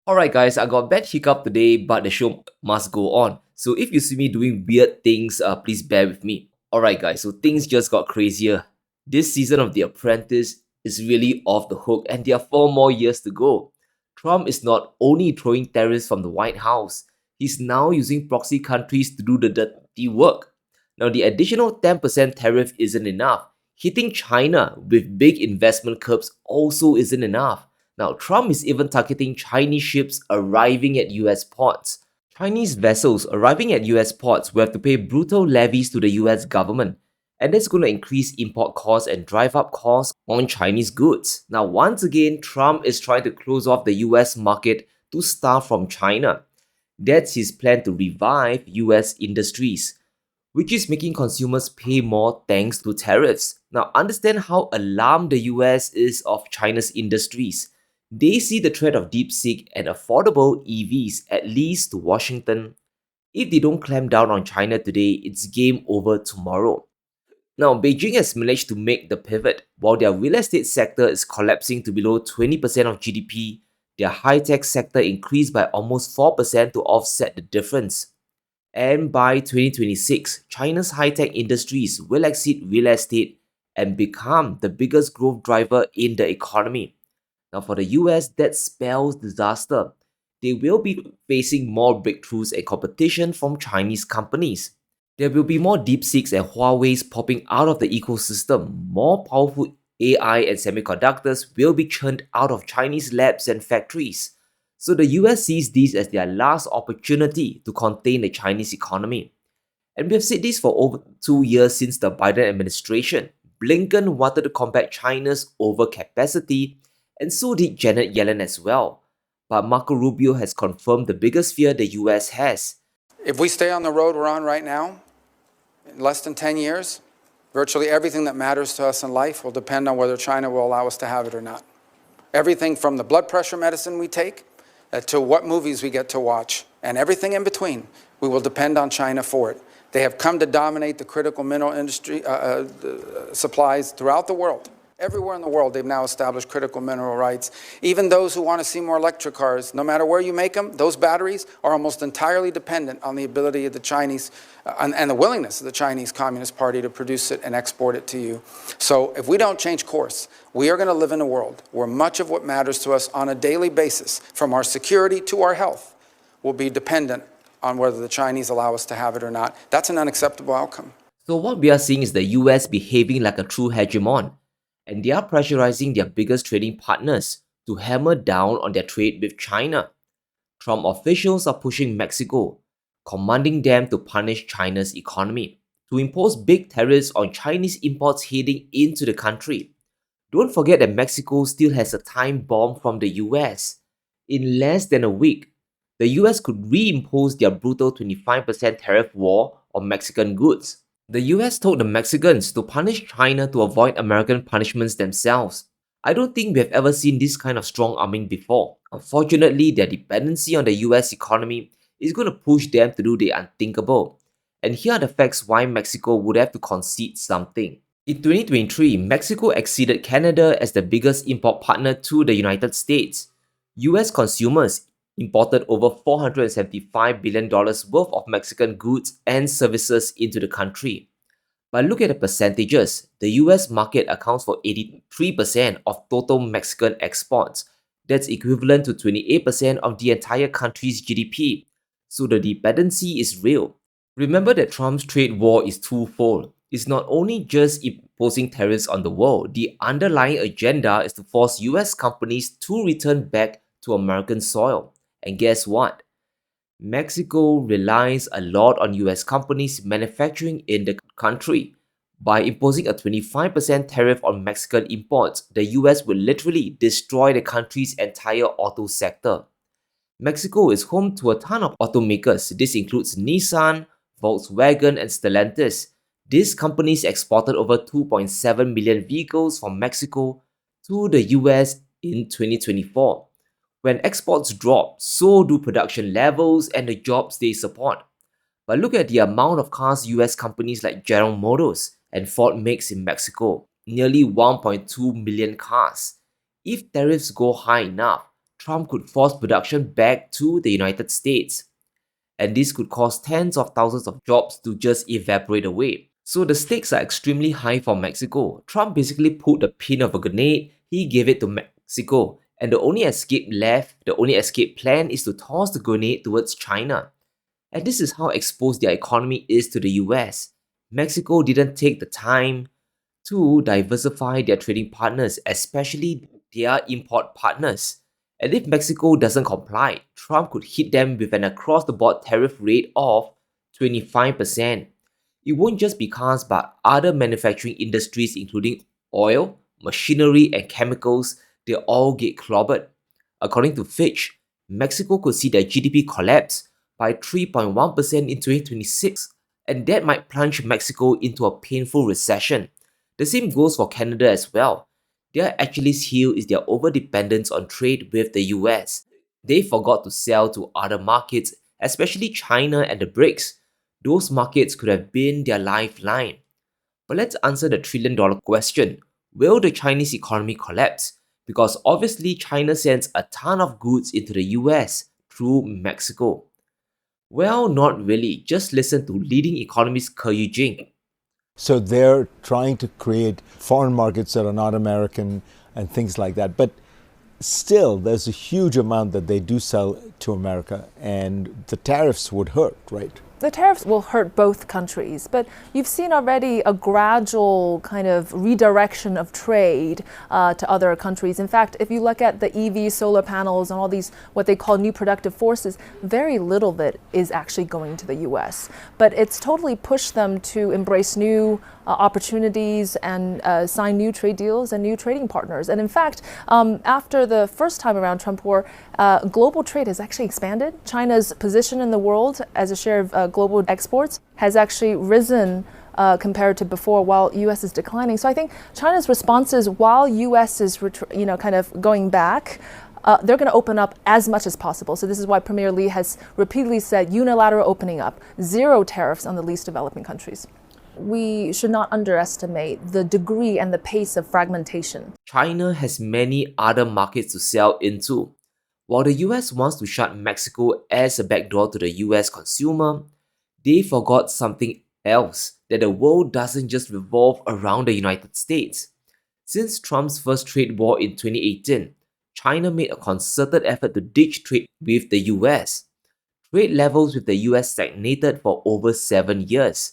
Alright guys, I got a bad hiccup today, but the show must go on. So if you see me doing weird things, please bear with me. Alright guys, so things just got crazier. This season of The Apprentice is really off the hook and there are 4 more years to go. Trump is not only throwing tariffs from the White House, he's now using proxy countries to do the dirty work. Now the additional 10% tariff isn't enough. Hitting China with big investment curbs also isn't enough. Now, Trump is even targeting Chinese ships arriving at US ports. Chinese vessels arriving at US ports will have to pay brutal levies to the US government, and that's going to increase import costs and drive up costs on Chinese goods. Now, once again, Trump is trying to close off the US market to starve from China. That's his plan to revive US industries, which is making consumers pay more thanks to tariffs. Now, understand how alarmed the US is of China's industries. They see the threat of DeepSeek and affordable EVs, at least to Washington. If they don't clamp down on China today, it's game over tomorrow. Now, Beijing has managed to make the pivot. While their real estate sector is collapsing to below 20% of GDP, their high-tech sector increased by almost 4% to offset the difference. And by 2026, China's high-tech industries will exceed real estate and become the biggest growth driver in the economy. Now, for the US, that spells disaster. They will be facing more breakthroughs and competition from Chinese companies. There will be more DeepSeeks and Huawei's popping out of the ecosystem. More powerful AI and semiconductors will be churned out of Chinese labs and factories. So the US sees this as their last opportunity to contain the Chinese economy. And we have said this for over 2 years since the Biden administration. Blinken wanted to combat China's overcapacity, and so did Janet Yellen as well. But Marco Rubio has confirmed the biggest fear the US has. If we stay on the road we're on right now, in less than 10 years, virtually everything that matters to us in life will depend on whether China will allow us to have it or not. Everything from the blood pressure medicine we take to what movies we get to watch, and everything in between, we will depend on China for it. They have come to dominate the critical mineral industry supplies throughout the world. Everywhere in the world, they've now established critical mineral rights. Even those who want to see more electric cars, no matter where you make them, those batteries are almost entirely dependent on the ability of the Chinese and the willingness of the Chinese Communist Party to produce it and export it to you. So if we don't change course, we are going to live in a world where much of what matters to us on a daily basis, from our security to our health, will be dependent on whether the Chinese allow us to have it or not. That's an unacceptable outcome. So what we are seeing is the US behaving like a true hegemon, and they are pressurizing their biggest trading partners to hammer down on their trade with China. Trump officials are pushing Mexico, commanding them to punish China's economy, to impose big tariffs on Chinese imports heading into the country. Don't forget that Mexico still has a time bomb from the US. In less than a week, the US could reimpose their brutal 25% tariff war on Mexican goods. The US told the Mexicans to punish China to avoid American punishments themselves. I don't think we have ever seen this kind of strong arming before. Unfortunately, their dependency on the US economy is going to push them to do the unthinkable. And here are the facts why Mexico would have to concede something. In 2023, Mexico exceeded Canada as the biggest import partner to the United States. US consumers imported over $475 billion worth of Mexican goods and services into the country. But look at the percentages. The US market accounts for 83% of total Mexican exports. That's equivalent to 28% of the entire country's GDP. So the dependency is real. Remember that Trump's trade war is twofold. It's not only just imposing tariffs on the world, the underlying agenda is to force US companies to return back to American soil. And guess what? Mexico relies a lot on US companies manufacturing in the country. By imposing a 25% tariff on Mexican imports, the US will literally destroy the country's entire auto sector. Mexico is home to a ton of automakers. This includes Nissan, Volkswagen, and Stellantis. These companies exported over 2.7 million vehicles from Mexico to the US in 2024. When exports drop, so do production levels and the jobs they support. But look at the amount of cars US companies like General Motors and Ford makes in Mexico, nearly 1.2 million cars. If tariffs go high enough, Trump could force production back to the United States. And this could cause tens of thousands of jobs to just evaporate away. So the stakes are extremely high for Mexico. Trump basically pulled the pin of a grenade, he gave it to Mexico, and the only escape plan is to toss the grenade towards China. And this is how exposed their economy is to the US. Mexico didn't take the time to diversify their trading partners, especially their import partners. And if Mexico doesn't comply, Trump could hit them with an across the board tariff rate of 25%. It won't just be cars, but other manufacturing industries, including oil, machinery, and chemicals, they all get clobbered. According to Fitch, Mexico could see their GDP collapse by 3.1% in 2026, and that might plunge Mexico into a painful recession. The same goes for Canada as well. Their Achilles heel is their overdependence on trade with the US. They forgot to sell to other markets, especially China and the BRICS. Those markets could have been their lifeline. But let's answer the trillion-dollar question. Will the Chinese economy collapse? Because obviously China sends a ton of goods into the US through Mexico. Well, not really. Just listen to leading economist Ke Yu-jing. So they're trying to create foreign markets that are not American and things like that. But still, there's a huge amount that they do sell to America, and the tariffs would hurt, right? The tariffs will hurt both countries, but you've seen already a gradual kind of redirection of trade to other countries. In fact, if you look at the EV, solar panels, and all these what they call new productive forces, very little of it is actually going to the US. But it's totally pushed them to embrace new opportunities and sign new trade deals and new trading partners. And in fact, after the first time around Trump war, global trade has actually expanded. China's position in the world as a share of global exports has actually risen compared to before, while U.S. is declining. So I think China's response is, while U.S. is kind of going back, they're going to open up as much as possible. So this is why Premier Li has repeatedly said unilateral opening up, zero tariffs on the least developing countries. We should not underestimate the degree and the pace of fragmentation. China has many other markets to sell into. While the US wants to shut Mexico as a backdoor to the US consumer, they forgot something else, that the world doesn't just revolve around the United States. Since Trump's first trade war in 2018, China made a concerted effort to ditch trade with the US. Trade levels with the US stagnated for over 7 years.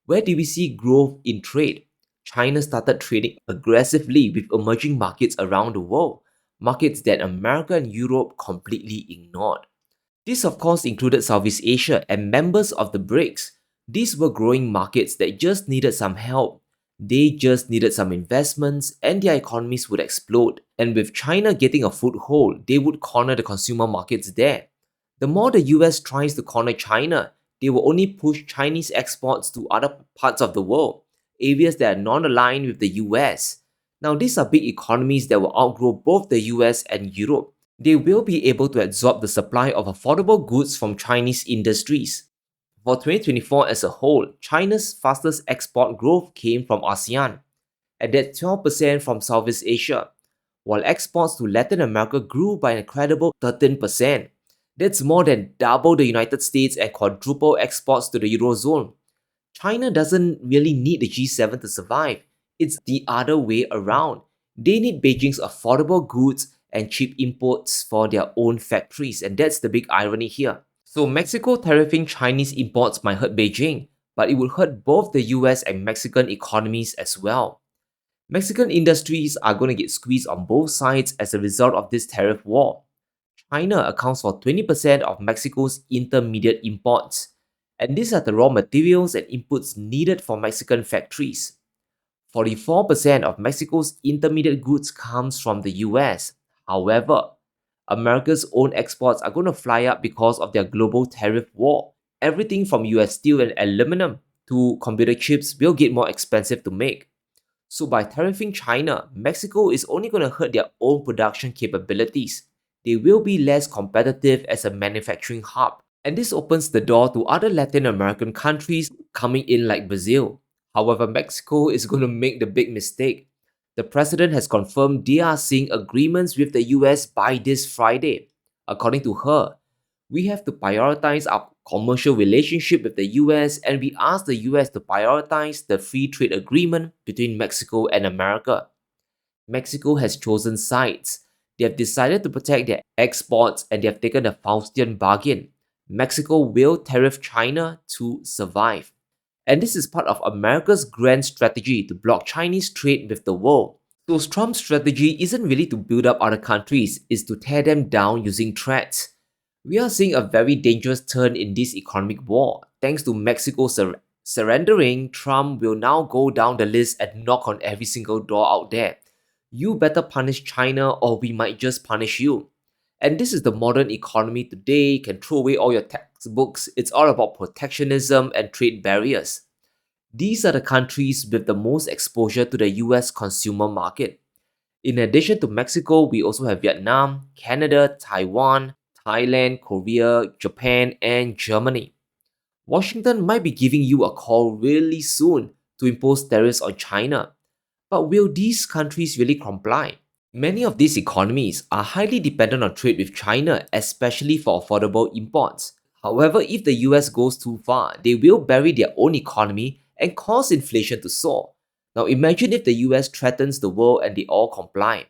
Where did we see growth in trade? China started trading aggressively with emerging markets around the world, markets that America and Europe completely ignored. This of course included Southeast Asia and members of the BRICS. These were growing markets that just needed some help. They just needed some investments and their economies would explode. And with China getting a foothold, they would corner the consumer markets there. The more the US tries to corner China, they will only push Chinese exports to other parts of the world, areas that are non-aligned with the US. Now, these are big economies that will outgrow both the US and Europe. They will be able to absorb the supply of affordable goods from Chinese industries. For 2024 as a whole, China's fastest export growth came from ASEAN, and that's 12% from Southeast Asia, while exports to Latin America grew by an incredible 13%. That's more than double the United States and quadruple exports to the Eurozone. China doesn't really need the G7 to survive. It's the other way around. They need Beijing's affordable goods and cheap imports for their own factories, and that's the big irony here. So Mexico tariffing Chinese imports might hurt Beijing, but it will hurt both the US and Mexican economies as well. Mexican industries are going to get squeezed on both sides as a result of this tariff war. China accounts for 20% of Mexico's intermediate imports, and these are the raw materials and inputs needed for Mexican factories. 44% of Mexico's intermediate goods comes from the US. However, America's own exports are going to fly up because of their global tariff war. Everything from US steel and aluminum to computer chips will get more expensive to make. So by tariffing China, Mexico is only going to hurt their own production capabilities. They will be less competitive as a manufacturing hub. And this opens the door to other Latin American countries coming in like Brazil. However, Mexico is going to make the big mistake. The president has confirmed they are seeing agreements with the US by this Friday. According to her, we have to prioritize our commercial relationship with the US, and we ask the US to prioritize the free trade agreement between Mexico and America. Mexico has chosen sides. They have decided to protect their exports and they have taken a Faustian bargain. Mexico will tariff China to survive. And this is part of America's grand strategy to block Chinese trade with the world. So Trump's strategy isn't really to build up other countries, it's to tear them down using threats. We are seeing a very dangerous turn in this economic war. Thanks to Mexico surrendering, Trump will now go down the list and knock on every single door out there. You better punish China or we might just punish you. And this is the modern economy today. You can throw away all your textbooks. It's all about protectionism and trade barriers. These are the countries with the most exposure to the US consumer market. In addition to Mexico, we also have Vietnam, Canada, Taiwan, Thailand, Korea, Japan, and Germany. Washington might be giving you a call really soon to impose tariffs on China. But will these countries really comply? Many of these economies are highly dependent on trade with China, especially for affordable imports. However, if the US goes too far, they will bury their own economy and cause inflation to soar. Now imagine if the US threatens the world and they all comply.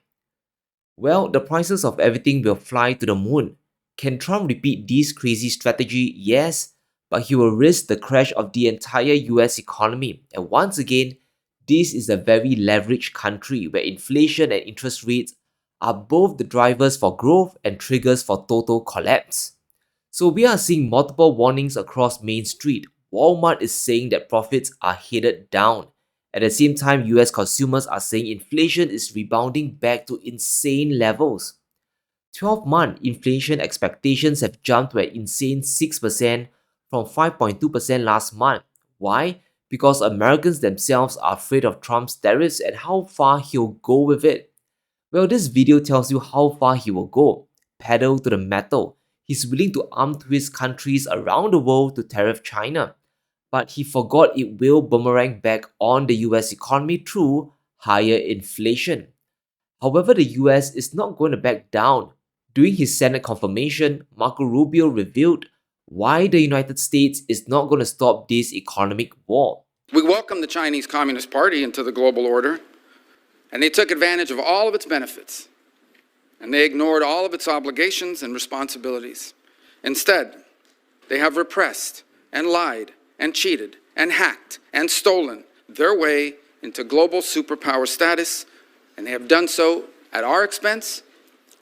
Well, the prices of everything will fly to the moon. Can Trump repeat this crazy strategy? Yes, but he will risk the crash of the entire US economy. And once again, this is a very leveraged country where inflation and interest rates are both the drivers for growth and triggers for total collapse. So we are seeing multiple warnings across Main Street. Walmart is saying that profits are headed down. At the same time, US consumers are saying inflation is rebounding back to insane levels. 12-month inflation expectations have jumped to an insane 6% from 5.2% last month. Why? Because Americans themselves are afraid of Trump's tariffs and how far he'll go with it. Well, this video tells you how far he will go. Pedal to the metal. He's willing to arm twist countries around the world to tariff China. But he forgot it will boomerang back on the US economy through higher inflation. However, the US is not going to back down. During his Senate confirmation, Marco Rubio revealed why the United States is not going to stop this economic war. We welcome the Chinese Communist Party into the global order, and they took advantage of all of its benefits, and they ignored all of its obligations and responsibilities. Instead, they have repressed and lied and cheated and hacked and stolen their way into global superpower status, and they have done so at our expense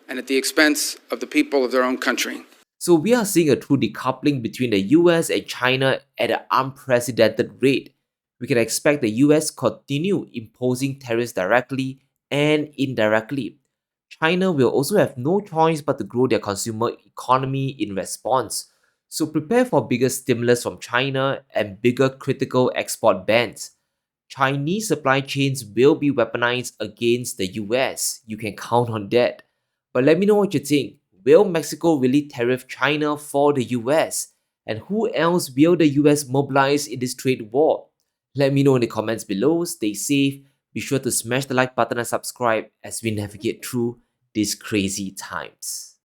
and at the expense of the people of their own country. So we are seeing a true decoupling between the US and China at an unprecedented rate. We can expect the US continue imposing tariffs directly and indirectly. China will also have no choice but to grow their consumer economy in response. So prepare for bigger stimulus from China and bigger critical export bans. Chinese supply chains will be weaponized against the US. You can count on that. But let me know what you think. Will Mexico really tariff China for the US? And who else will the US mobilize in this trade war? Let me know in the comments below. Stay safe. Be sure to smash the like button and subscribe as we navigate through these crazy times.